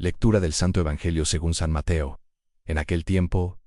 Lectura del Santo Evangelio según San Mateo. En aquel tiempo,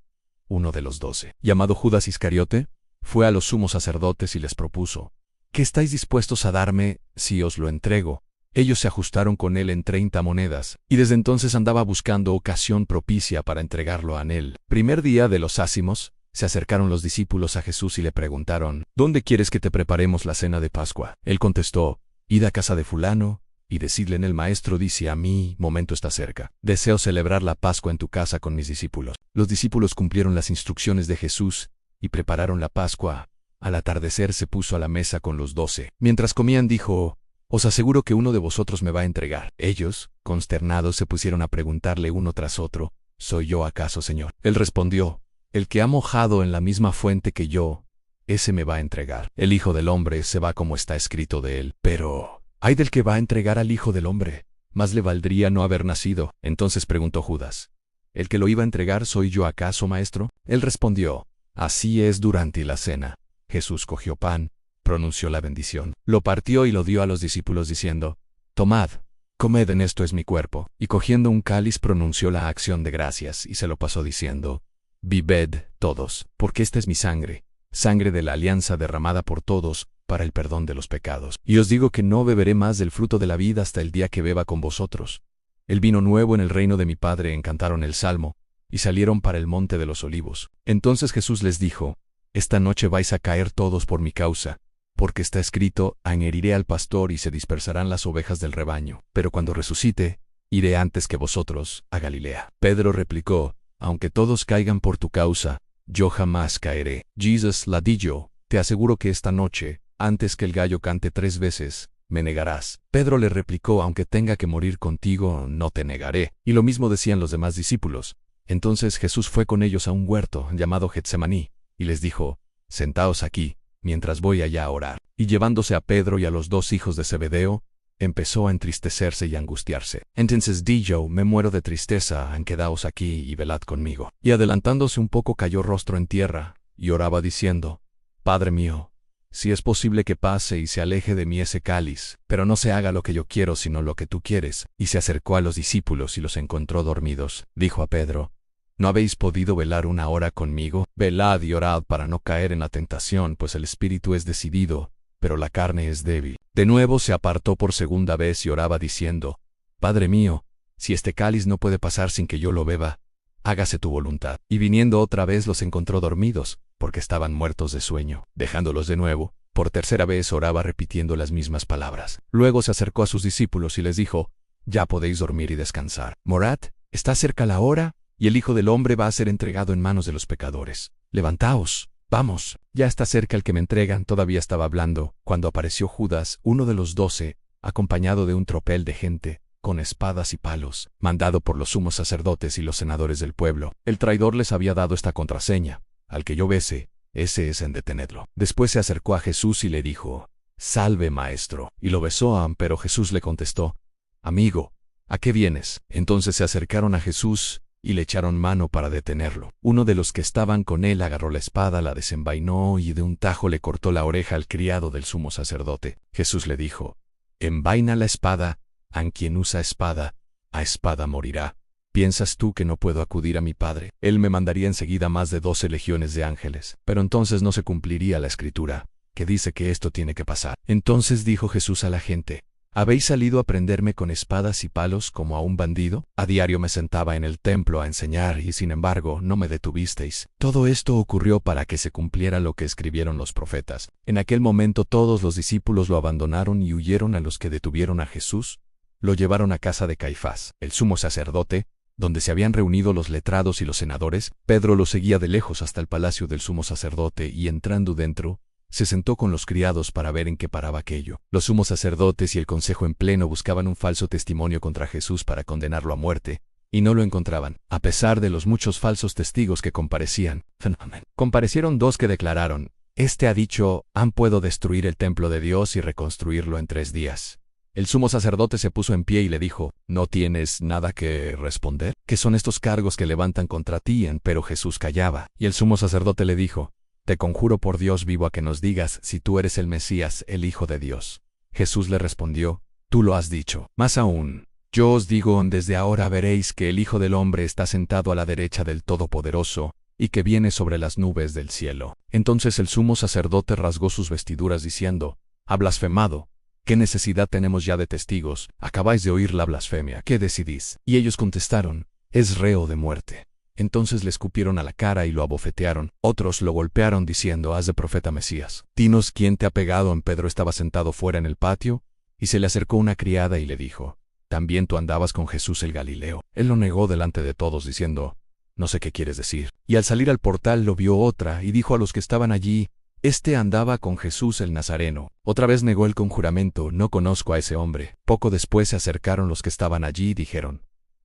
uno de los 12, llamado Judas Iscariote, fue a los sumos sacerdotes y les propuso: ¿Qué estáis dispuestos a darme si os lo entrego? Ellos se ajustaron con él en 30 monedas, y desde entonces andaba buscando ocasión propicia para entregarlo a él. Primer día de los ácimos, se acercaron los discípulos a Jesús y le preguntaron: ¿Dónde quieres que te preparemos la cena de Pascua? Él contestó: Id a casa de fulano, y decidle en el maestro dice a mí, momento está cerca. Deseo celebrar la Pascua en tu casa con mis discípulos. Los discípulos cumplieron las instrucciones de Jesús y prepararon la Pascua. Al atardecer se puso a la mesa con los 12. Mientras comían dijo: Os aseguro que uno de vosotros me va a entregar. Ellos, consternados, se pusieron a preguntarle uno tras otro: ¿Soy yo acaso, Señor? Él respondió: El que ha mojado en la misma fuente que yo, ese me va a entregar. El Hijo del Hombre se va como está escrito de él. Pero ¡ay del que va a entregar al Hijo del Hombre! Más le valdría no haber nacido. Entonces preguntó Judas: ¿El que lo iba a entregar soy yo acaso, maestro? Él respondió: Así es durante la cena. Jesús cogió pan, pronunció la bendición, lo partió y lo dio a los discípulos diciendo: Tomad, comed, en esto es mi cuerpo. Y cogiendo un cáliz pronunció la acción de gracias y se lo pasó diciendo: Bebed todos, porque esta es mi sangre, sangre de la alianza derramada por todos, para el perdón de los pecados. Y os digo que no beberé más del fruto de la vid hasta el día que beba con vosotros el vino nuevo en el reino de mi Padre. Cantaron el salmo, y salieron para el monte de los olivos. Entonces Jesús les dijo: Esta noche vais a caer todos por mi causa, porque está escrito: heriré al pastor y se dispersarán las ovejas del rebaño. Pero cuando resucite, iré antes que vosotros a Galilea. Pedro replicó: Aunque todos caigan por tu causa, yo jamás caeré. Jesús le dijo: Te aseguro que esta noche, antes que el gallo cante 3 veces, me negarás. Pedro le replicó: Aunque tenga que morir contigo, no te negaré. Y lo mismo decían los demás discípulos. Entonces Jesús fue con ellos a un huerto llamado Getsemaní, y les dijo: Sentaos aquí, mientras voy allá a orar. Y llevándose a Pedro y a los 2 hijos de Zebedeo, empezó a entristecerse y angustiarse. Entonces dijo: Me muero de tristeza, quedaos aquí y velad conmigo. Y adelantándose un poco cayó rostro en tierra, y oraba diciendo: Padre mío, si es posible que pase y se aleje de mí ese cáliz, pero no se haga lo que yo quiero sino lo que tú quieres. Y se acercó a los discípulos y los encontró dormidos. Dijo a Pedro: ¿No habéis podido velar 1 hora conmigo? Velad y orad para no caer en la tentación, pues el espíritu es decidido, pero la carne es débil. De nuevo se apartó por segunda vez y oraba diciendo: Padre mío, si este cáliz no puede pasar sin que yo lo beba, hágase tu voluntad. Y viniendo otra vez los encontró dormidos, porque estaban muertos de sueño. Dejándolos de nuevo, por tercera vez oraba repitiendo las mismas palabras. Luego se acercó a sus discípulos y les dijo: Ya podéis dormir y descansar. Morad, está cerca la hora, y el Hijo del Hombre va a ser entregado en manos de los pecadores. Levantaos, vamos, ya está cerca el que me entregan. Todavía estaba hablando, cuando apareció Judas, uno de los 12, acompañado de un tropel de gente, con espadas y palos, mandado por los sumos sacerdotes y los senadores del pueblo. El traidor les había dado esta contraseña: Al que yo bese, ese es en detenedlo. Después se acercó a Jesús y le dijo: Salve, maestro. Y lo besó, pero Jesús le contestó: Amigo, ¿a qué vienes? Entonces se acercaron a Jesús y le echaron mano para detenerlo. Uno de los que estaban con él agarró la espada, la desenvainó y de un tajo le cortó la oreja al criado del sumo sacerdote. Jesús le dijo: Envaina la espada, a quien usa espada, a espada morirá. ¿Piensas tú que no puedo acudir a mi Padre? Él me mandaría enseguida más de 12 legiones de ángeles. Pero entonces no se cumpliría la escritura, que dice que esto tiene que pasar. Entonces dijo Jesús a la gente: ¿Habéis salido a prenderme con espadas y palos como a un bandido? A diario me sentaba en el templo a enseñar y sin embargo no me detuvisteis. Todo esto ocurrió para que se cumpliera lo que escribieron los profetas. En aquel momento todos los discípulos lo abandonaron y huyeron. A los que detuvieron a Jesús, lo llevaron a casa de Caifás, el sumo sacerdote, donde se habían reunido los letrados y los senadores. Pedro lo seguía de lejos hasta el palacio del sumo sacerdote y entrando dentro, se sentó con los criados para ver en qué paraba aquello. Los sumos sacerdotes y el consejo en pleno buscaban un falso testimonio contra Jesús para condenarlo a muerte, y no lo encontraban, a pesar de los muchos falsos testigos que comparecían. Comparecieron 2 que declararon: Este ha dicho: puedo destruir el templo de Dios y reconstruirlo en 3 días. El sumo sacerdote se puso en pie y le dijo: ¿No tienes nada que responder? ¿Qué son estos cargos que levantan contra ti? Pero Jesús callaba. Y el sumo sacerdote le dijo: Te conjuro por Dios vivo a que nos digas si tú eres el Mesías, el Hijo de Dios. Jesús le respondió: Tú lo has dicho. Más aún, Yo os digo, desde ahora veréis que el Hijo del Hombre está sentado a la derecha del Todopoderoso, y que viene sobre las nubes del cielo. Entonces el sumo sacerdote rasgó sus vestiduras diciendo: «Ha blasfemado. ¿Qué necesidad tenemos ya de testigos? Acabáis de oír la blasfemia. ¿Qué decidís?». Y ellos contestaron: «Es reo de muerte». Entonces le escupieron a la cara y lo abofetearon. Otros lo golpearon diciendo: «Haz de profeta Mesías. Dinos quién te ha pegado». Pedro estaba sentado fuera en el patio, y se le acercó una criada y le dijo: «¿También tú andabas con Jesús el Galileo?». Él lo negó delante de todos diciendo: «No sé qué quieres decir». Y al salir al portal lo vio otra y dijo a los que estaban allí: «Este andaba con Jesús el Nazareno». Otra vez negó él con juramento: «No conozco a ese hombre». Poco después se acercaron los que estaban allí y dijeron: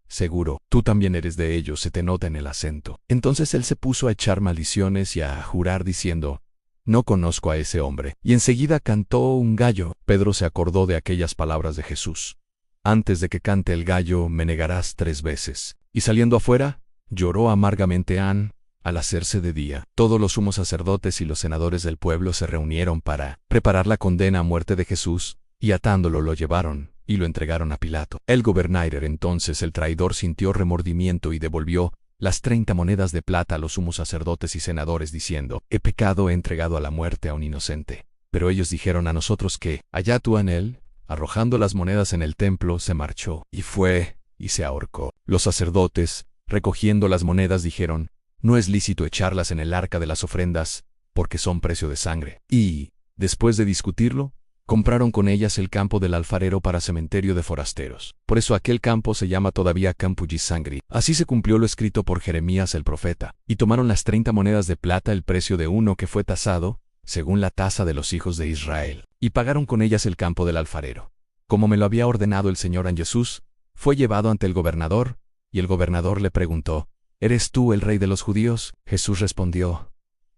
«Seguro, tú también eres de ellos, se te nota en el acento». Entonces él se puso a echar maldiciones y a jurar diciendo: «No conozco a ese hombre». Y enseguida cantó un gallo. Pedro se acordó de aquellas palabras de Jesús: «Antes de que cante el gallo, me negarás 3 veces». Y saliendo afuera, lloró amargamente. Al hacerse de día, todos los sumos sacerdotes y los senadores del pueblo se reunieron para preparar la condena a muerte de Jesús, y atándolo lo llevaron y lo entregaron a Pilato. El gobernador entonces, el traidor, sintió remordimiento y devolvió las 30 monedas de plata a los sumos sacerdotes y senadores, diciendo: «He pecado, he entregado a la muerte a un inocente». Pero ellos dijeron: «A nosotros qué, allá tú en él». Arrojando las monedas en el templo, se marchó, y fue, y se ahorcó. Los sacerdotes, recogiendo las monedas, dijeron: «No es lícito echarlas en el arca de las ofrendas, porque son precio de sangre». Y, después de discutirlo, compraron con ellas el campo del alfarero para cementerio de forasteros. Por eso aquel campo se llama todavía Campo de Sangre. Así se cumplió lo escrito por Jeremías el profeta. Y tomaron las 30 monedas de plata, el precio de uno que fue tasado, según la tasa de los hijos de Israel, y pagaron con ellas el campo del alfarero. Como me lo había ordenado el Señor en Jesús, fue llevado ante el gobernador, y el gobernador le preguntó: «¿Eres tú el rey de los judíos?». Jesús respondió: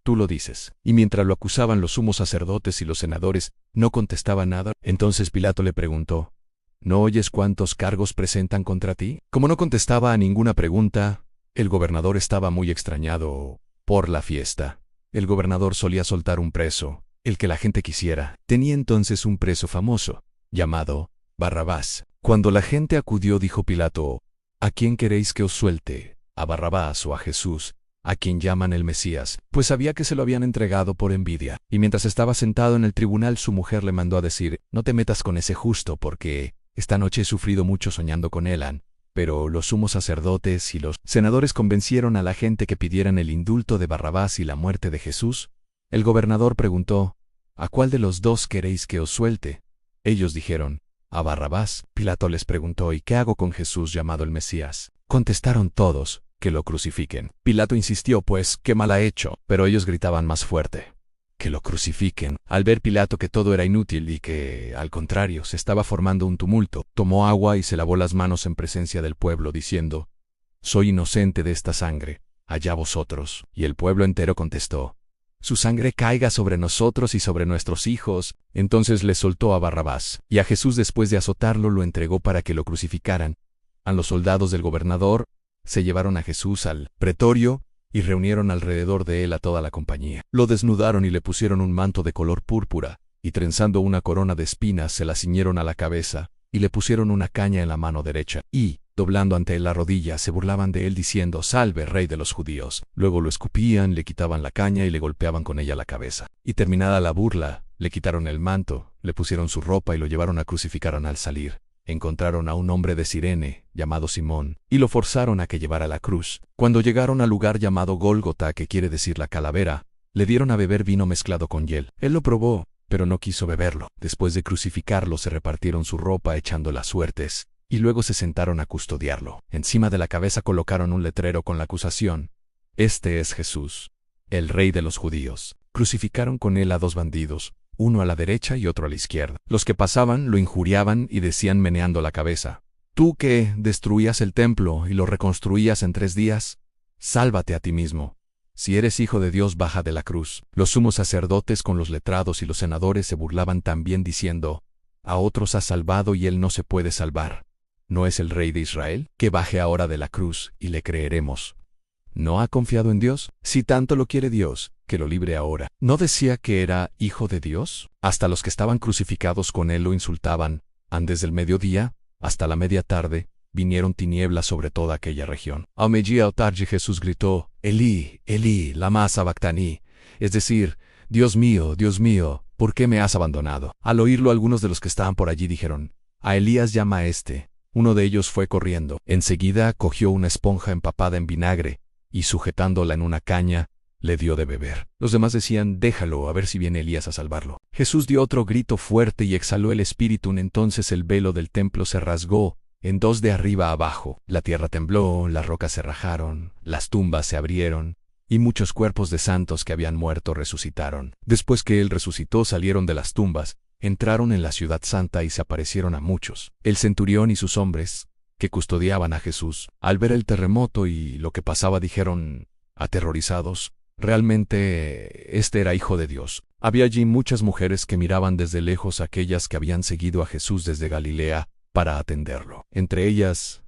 «Tú lo dices». Y mientras lo acusaban los sumos sacerdotes y los senadores, no contestaba nada. Entonces Pilato le preguntó: «¿No oyes cuántos cargos presentan contra ti?». Como no contestaba a ninguna pregunta, el gobernador estaba muy extrañado por la fiesta. El gobernador solía soltar un preso, el que la gente quisiera. Tenía entonces un preso famoso, llamado Barrabás. Cuando la gente acudió, dijo Pilato: «¿A quién queréis que os suelte? ¿A Barrabás o a Jesús, a quien llaman el Mesías?». Pues sabía que se lo habían entregado por envidia. Y mientras estaba sentado en el tribunal, su mujer le mandó a decir: «No te metas con ese justo, porque esta noche he sufrido mucho soñando con él». Pero los sumos sacerdotes y los senadores convencieron a la gente que pidieran el indulto de Barrabás y la muerte de Jesús. El gobernador preguntó: «¿A cuál de los dos queréis que os suelte?». Ellos dijeron: «A Barrabás». Pilato les preguntó: «¿Y qué hago con Jesús llamado el Mesías?». Contestaron todos: «Que lo crucifiquen». Pilato insistió, pues, «¿Qué mal ha hecho?». Pero ellos gritaban más fuerte: «Que lo crucifiquen». Al ver Pilato que todo era inútil y que, al contrario, se estaba formando un tumulto, tomó agua y se lavó las manos en presencia del pueblo, diciendo: «Soy inocente de esta sangre, allá vosotros». Y el pueblo entero contestó: «Su sangre caiga sobre nosotros y sobre nuestros hijos». Entonces le soltó a Barrabás, y a Jesús, después de azotarlo, lo entregó para que lo crucificaran. A los soldados del gobernador se llevaron a Jesús al pretorio y reunieron alrededor de él a toda la compañía. Lo desnudaron y le pusieron un manto de color púrpura, y trenzando una corona de espinas se la ciñeron a la cabeza, y le pusieron una caña en la mano derecha, y, doblando ante él la rodilla, se burlaban de él diciendo: «Salve, rey de los judíos». Luego lo escupían, le quitaban la caña y le golpeaban con ella la cabeza. Y terminada la burla, le quitaron el manto, le pusieron su ropa y lo llevaron a crucificar. Al salir, encontraron a un hombre de Cirene, llamado Simón, y lo forzaron a que llevara la cruz. Cuando llegaron al lugar llamado Gólgota, que quiere decir la calavera, le dieron a beber vino mezclado con hiel. Él lo probó, pero no quiso beberlo. Después de crucificarlo, se repartieron su ropa echando las suertes, y luego se sentaron a custodiarlo. Encima de la cabeza colocaron un letrero con la acusación: «Este es Jesús, el rey de los judíos». Crucificaron con él a 2 bandidos, uno a la derecha y otro a la izquierda. Los que pasaban lo injuriaban y decían meneando la cabeza: «Tú que destruías el templo y lo reconstruías en 3 días, sálvate a ti mismo. Si eres hijo de Dios, baja de la cruz». Los sumos sacerdotes con los letrados y los senadores se burlaban también diciendo: «A otros ha salvado y él no se puede salvar. ¿No es el rey de Israel? Que baje ahora de la cruz y le creeremos». ¿No ha confiado en Dios? Si tanto lo quiere Dios, que lo libre ahora. ¿No decía que era hijo de Dios? Hasta los que estaban crucificados con él lo insultaban. Antes del mediodía, Hasta la media tarde, vinieron tinieblas sobre toda aquella región. A media tarde Jesús gritó, Elí, Elí, lama sabactani, es decir, Dios mío, ¿por qué me has abandonado? Al oírlo algunos de los que estaban por allí dijeron, a Elías llama a este. Uno de ellos fue corriendo. Enseguida cogió una esponja empapada en vinagre, y sujetándola en una caña, le dio de beber. Los demás decían, déjalo, a ver si viene Elías a salvarlo. Jesús dio otro grito fuerte y exhaló el espíritu. Entonces el velo del templo se rasgó en dos de arriba a abajo. La tierra tembló, las rocas se rajaron, las tumbas se abrieron, y muchos cuerpos de santos que habían muerto resucitaron. Después que él resucitó, salieron de las tumbas, entraron en la ciudad santa y se aparecieron a muchos. El centurión y sus hombres, que custodiaban a Jesús, al ver el terremoto y lo que pasaba, dijeron, aterrorizados, realmente este era hijo de Dios. Había allí muchas mujeres que miraban desde lejos, aquellas que habían seguido a Jesús desde Galilea para atenderlo. Entre ellas,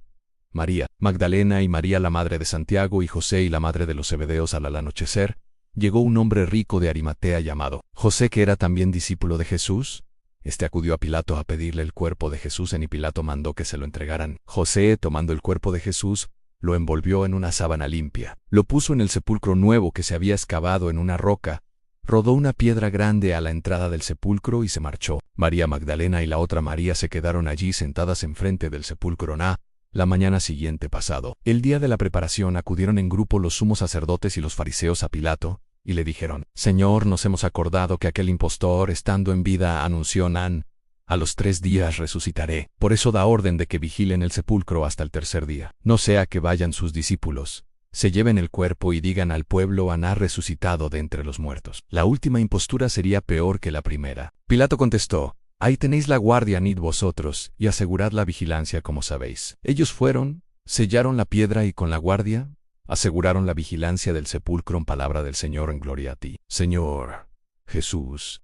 María Magdalena y María la madre de Santiago y José y la madre de los Zebedeos. Al anochecer, llegó un hombre rico de Arimatea llamado José, que era también discípulo de Jesús. Este acudió a Pilato a pedirle el cuerpo de Jesús, y Pilato mandó que se lo entregaran. José, tomando el cuerpo de Jesús, lo envolvió en una sábana limpia, lo puso en el sepulcro nuevo que se había excavado en una roca, rodó una piedra grande a la entrada del sepulcro y se marchó. María Magdalena y la otra María se quedaron allí sentadas enfrente del sepulcro. La mañana siguiente pasado, el día de la preparación, acudieron en grupo los sumos sacerdotes y los fariseos a Pilato, y le dijeron, Señor, nos hemos acordado que aquel impostor, estando en vida, anunció, a los 3 días resucitaré. Por eso da orden de que vigilen el sepulcro hasta el tercer día. No sea que vayan sus discípulos, se lleven el cuerpo y digan al pueblo, ha resucitado de entre los muertos. La última impostura sería peor que la primera. Pilato contestó, ahí tenéis la guardia, id vosotros, y asegurad la vigilancia como sabéis. Ellos fueron, sellaron la piedra y con la guardia aseguraron la vigilancia del sepulcro. En palabra del Señor, en gloria a ti, Señor Jesús.